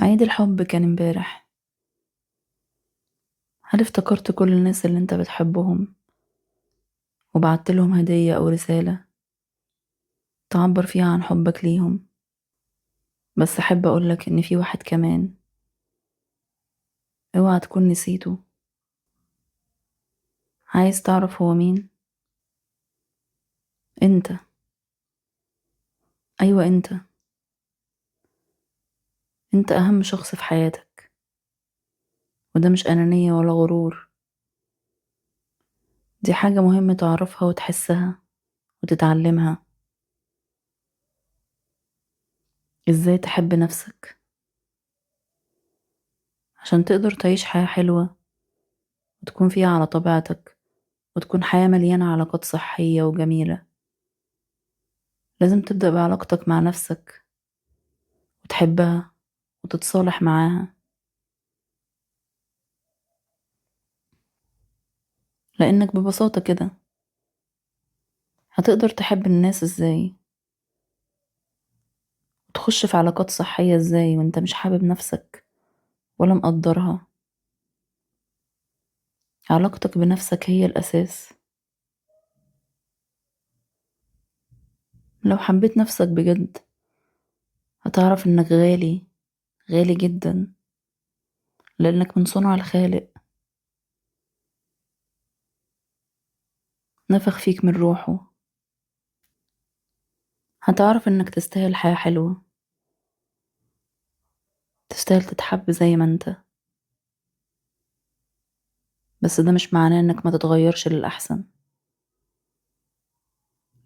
عيد الحب كان امبارح. هل افتكرت كل الناس اللي انت بتحبهم وبعت لهم هدية او رسالة تعبر فيها عن حبك ليهم؟ بس احب اقولك ان في واحد كمان، اوعى تكون نسيته. عايز تعرف هو مين؟ انت. ايوه انت. انت اهم شخص في حياتك، وده مش انانية ولا غرور. دي حاجة مهمة تعرفها وتحسها وتتعلمها. ازاي تحب نفسك عشان تقدر تعيش حياة حلوة وتكون فيها على طبيعتك، وتكون حياة مليانة علاقات صحية وجميلة. لازم تبدأ بعلاقتك مع نفسك وتحبها وتتصالح معاها، لأنك ببساطة كده هتقدر تحب الناس ازاي وتخش في علاقات صحية ازاي وانت مش حابب نفسك ولا مقدرها. علاقتك بنفسك هي الأساس. لو حبيت نفسك بجد هتعرف انك غالي، غالي جدا، لأنك من صنع الخالق. نفخ فيك من روحه. هتعرف انك تستاهل حياة حلوة، تستاهل تتحب زي ما انت. بس ده مش معناه انك ما تتغيرش للأحسن،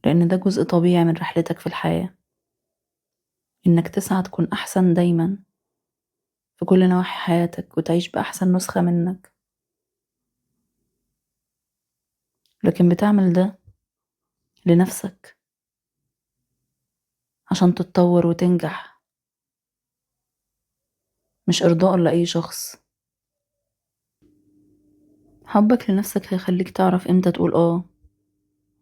لأن ده جزء طبيعي من رحلتك في الحياة، إنك تسعى تكون أحسن دايما في كل نواحي حياتك وتعيش بأحسن نسخة منك. لكن بتعمل ده لنفسك عشان تتطور وتنجح، مش إرضاء لأي شخص. حبك لنفسك هيخليك تعرف إمتى تقول آه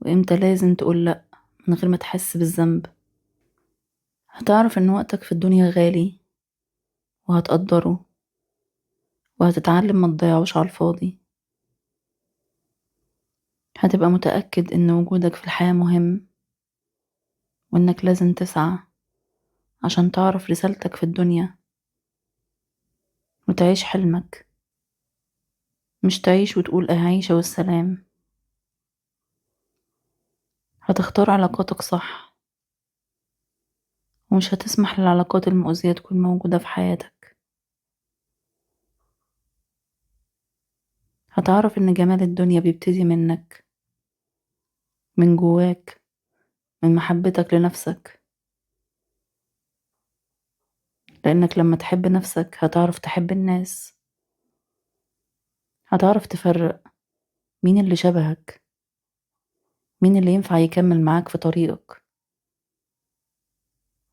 وإمتى لازم تقول لأ من غير ما تحس بالذنب. هتعرف إن وقتك في الدنيا غالي وهتقدره، وهتتعلم ما تضيعوش على الفاضي. هتبقى متأكد إن وجودك في الحياة مهم، وإنك لازم تسعى عشان تعرف رسالتك في الدنيا وتعيش حلمك، مش تعيش وتقول أعيش والسلام. هتختار علاقاتك صح، ومش هتسمح للعلاقات المؤذية تكون موجودة في حياتك. هتعرف إن جمال الدنيا بيبتدي منك، من جواك، من محبتك لنفسك. لأنك لما تحب نفسك هتعرف تحب الناس. هتعرف تفرق مين اللي شبهك، مين اللي ينفع يكمل معاك في طريقك،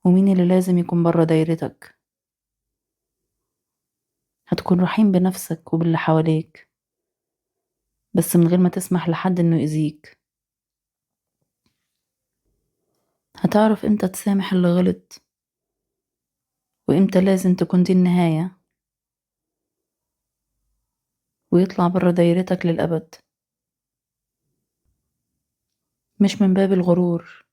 ومين اللي لازم يكون برا دايرتك. هتكون رحيم بنفسك وباللي حواليك، بس من غير ما تسمح لحد إنه يأذيك. هتعرف إمتى تسامح اللي غلط، وإمتى لازم تكون دي النهاية ويطلع برا دايرتك للأبد. مش من باب الغرور،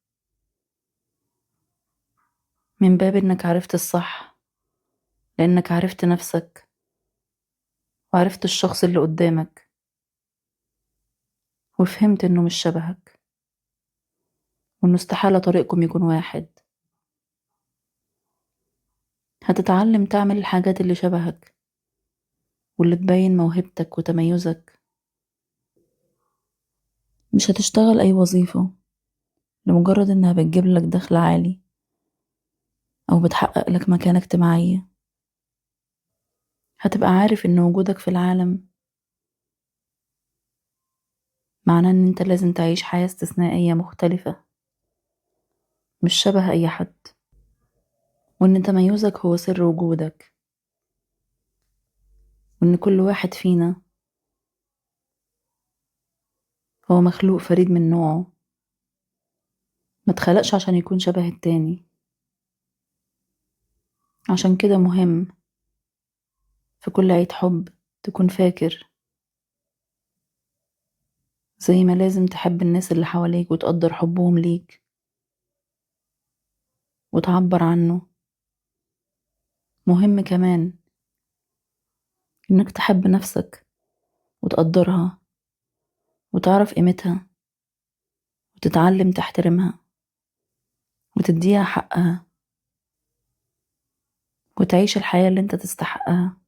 من باب إنك عرفت الصح، لأنك عرفت نفسك وعرفت الشخص اللي قدامك، وفهمت إنه مش شبهك، وإنه استحالة طريقكم يكون واحد. هتتعلم تعمل الحاجات اللي شبهك واللي تبين موهبتك وتميزك. مش هتشتغل أي وظيفة لمجرد إنها بتجيب لك دخل عالي أو بتحقق لك مكانة اجتماعية. هتبقى عارف إن وجودك في العالم معناه إن أنت لازم تعيش حياة استثنائية مختلفة، مش شبه أي حد، وإن تميزك هو سر وجودك، وإن كل واحد فينا هو مخلوق فريد من نوعه، ما اتخلقش عشان يكون شبه التاني. عشان كده مهم في كل عيد حب تكون فاكر زي ما لازم تحب الناس اللي حواليك وتقدر حبهم ليك وتعبر عنه. مهم كمان إنك تحب نفسك وتقدرها وتعرف قيمتها وتتعلم تحترمها وتديها حقها وتعيش الحياة اللي انت تستحقها.